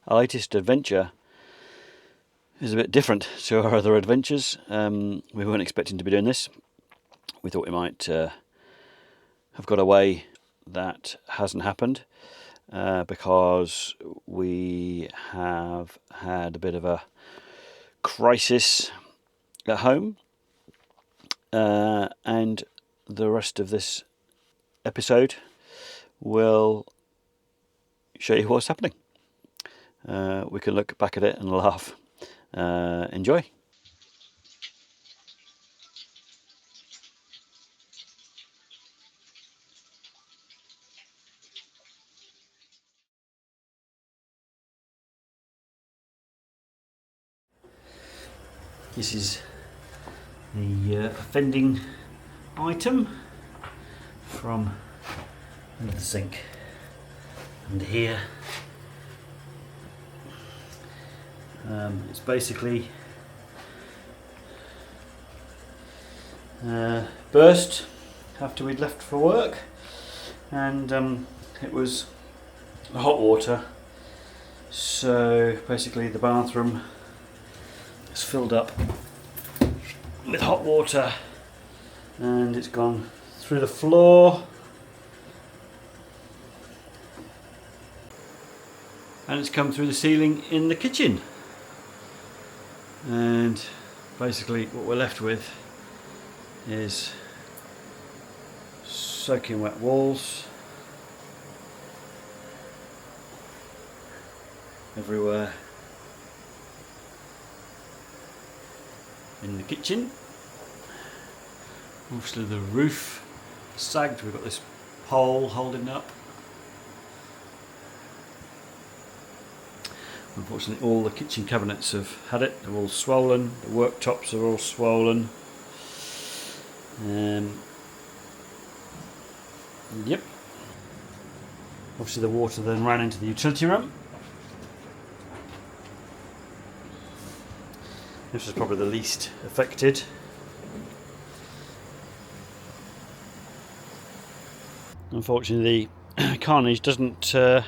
Our latest adventure is a bit different to our other adventures. We weren't expecting to be doing this. We thought we might have got away. That hasn't happened because we have had a bit of a crisis at home, and the rest of this episode will show you what's happening. We can look back at it and laugh. Enjoy. This is the offending item from under the sink, under here. It's basically burst after we'd left for work, and it was hot water, so basically the bathroom is filled up with hot water and it's gone through the floor and it's come through the ceiling in the kitchen, and basically what we're left with is soaking wet walls everywhere in the kitchen. Obviously the roof sagged, we've got this pole holding up. Unfortunately all the kitchen cabinets have had it, they're all swollen, the worktops are all swollen. Yep. Obviously the water then ran into the utility room. This was probably the least affected. Unfortunately the carnage doesn't just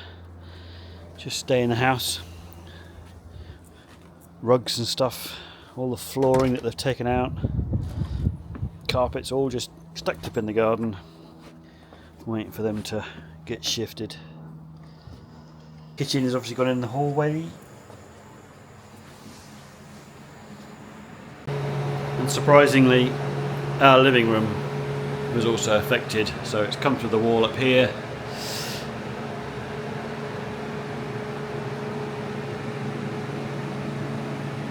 stay in the house. Rugs and stuff, all the flooring that they've taken out, carpets all just stacked up in the garden, waiting for them to get shifted. Kitchen has obviously gone in the hallway. And surprisingly, our living room was also affected, so it's come through the wall up here.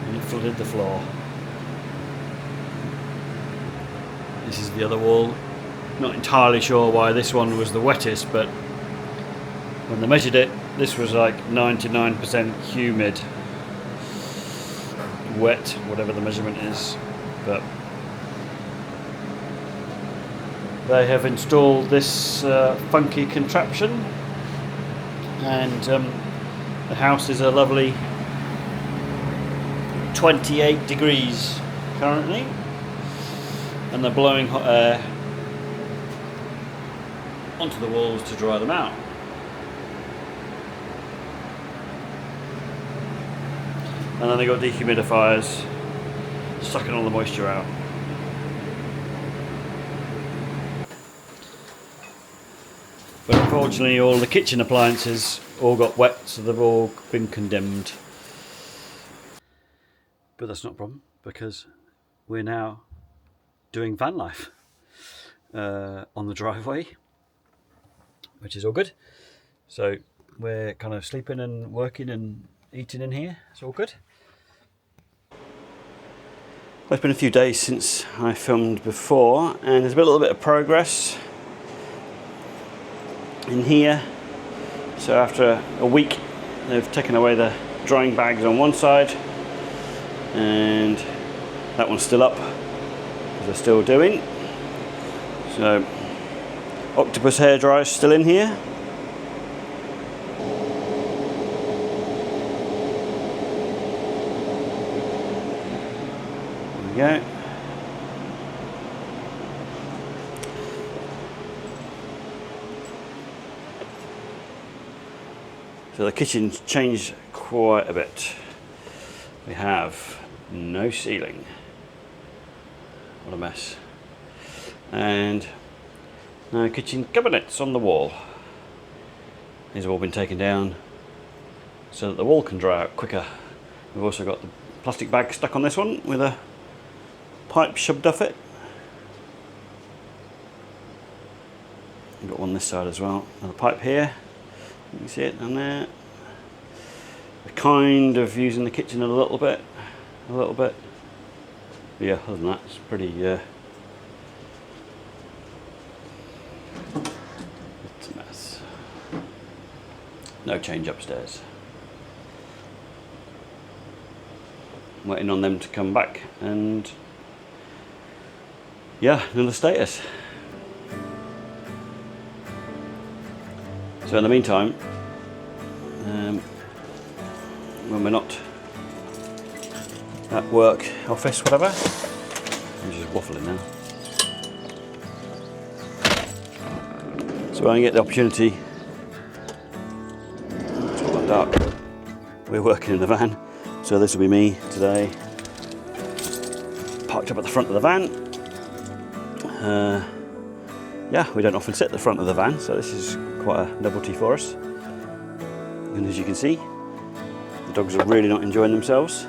And it flooded the floor. This is the other wall. Not entirely sure why this one was the wettest, but when they measured it, this was like 99% humid. Wet, whatever the measurement is. But they have installed this funky contraption, and the house is a lovely 28 degrees currently, and they're blowing hot air onto the walls to dry them out. And then they got dehumidifiers sucking all the moisture out. But unfortunately all the kitchen appliances all got wet, so they've all been condemned. But that's not a problem, because we're now doing van life on the driveway, which is all good. So we're kind of sleeping and working and eating in here. It's all good. Well, it's been a few days since I filmed before, and there's been a little bit of progress in here. So after a week, they've taken away the drying bags on one side, and that one's still up because they're still doing. So octopus hairdryer is still in here. There we go. So the kitchen's changed quite a bit. We have no ceiling. What a mess. And no kitchen cabinets on the wall. These have all been taken down so that the wall can dry out quicker. We've also got the plastic bag stuck on this one with a pipe shoved off it. We've got one this side as well. Another pipe here. You can see it down there. We're kind of using the kitchen a little bit. But yeah, other than that, it's pretty. It's a mess. No change upstairs. I'm waiting on them to come back and yeah, another status. So in the meantime, when we're not at work, office, whatever, I'm just waffling now. So when I get the opportunity, it's all gone dark. We're working in the van, so this will be me today, parked up at the front of the van. Yeah, we don't often sit at the front of the van, so this is quite a novelty for us. And as you can see, the dogs are really not enjoying themselves.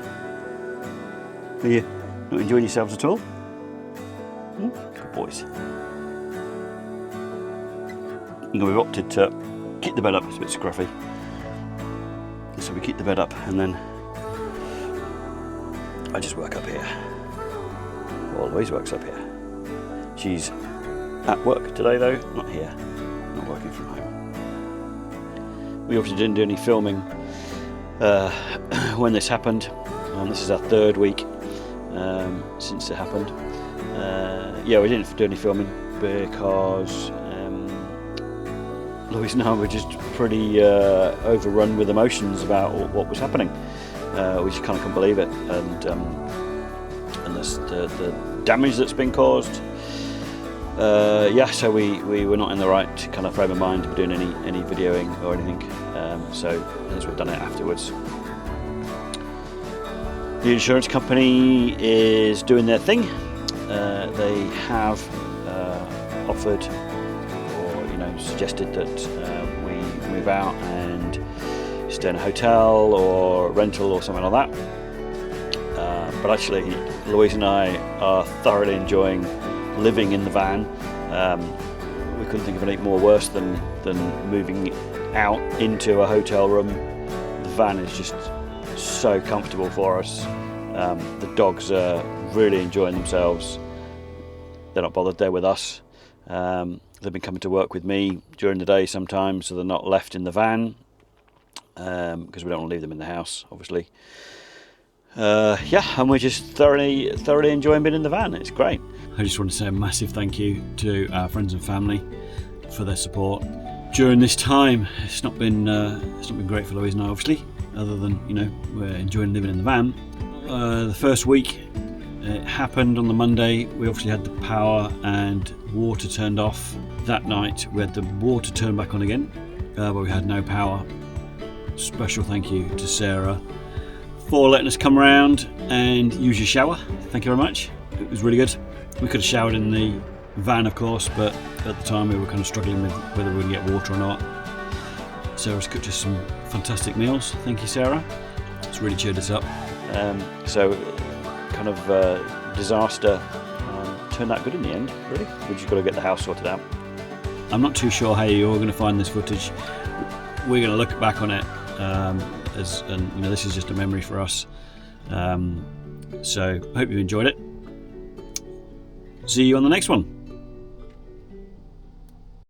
Are you not enjoying yourselves at all? Good boys. And we've opted to keep the bed up. It's a bit scruffy, so we keep the bed up, and then I just work up here. Always works up here. She's at work today though, not here, not working from home. We obviously didn't do any filming when this happened. This is our third week since it happened. Yeah, we didn't do any filming because Louise and I were just pretty overrun with emotions about what was happening. We just kind of couldn't believe it, and the damage that's been caused. Yeah, so we were not in the right kind of frame of mind to be doing any videoing or anything. So as we've done it afterwards. The insurance company is doing their thing. They have offered, or suggested that we move out and stay in a hotel or rental or something like that. But actually, Louise and I are thoroughly enjoying living in the van. We couldn't think of anything more worse than moving out into a hotel room. The van is just so comfortable for us. The dogs are really enjoying themselves. They're not bothered, they're with us. They've been coming to work with me during the day sometimes, so they're not left in the van, because we don't want to leave them in the house, obviously. Yeah, and we're just thoroughly enjoying being in the van. It's great. I just want to say a massive thank you to our friends and family for their support during this time. It's not been great for Louise and I, obviously, other than we're enjoying living in the van. The first week it happened on the Monday. We obviously had the power and water turned off. That night we had the water turned back on again, but we had no power. Special thank you to Sarah for letting us come around and use your shower. Thank you very much. It was really good. We could have showered in the van, of course, but at the time we were kind of struggling with whether we would get water or not. Sarah's cooked us some fantastic meals. Thank you, Sarah. It's really cheered us up. So kind of disaster turned out good in the end, really. We just got to get the house sorted out. I'm not too sure how you're going to find this footage. We're going to look back on it and this is just a memory for us. So I hope you enjoyed it. See you on the next one.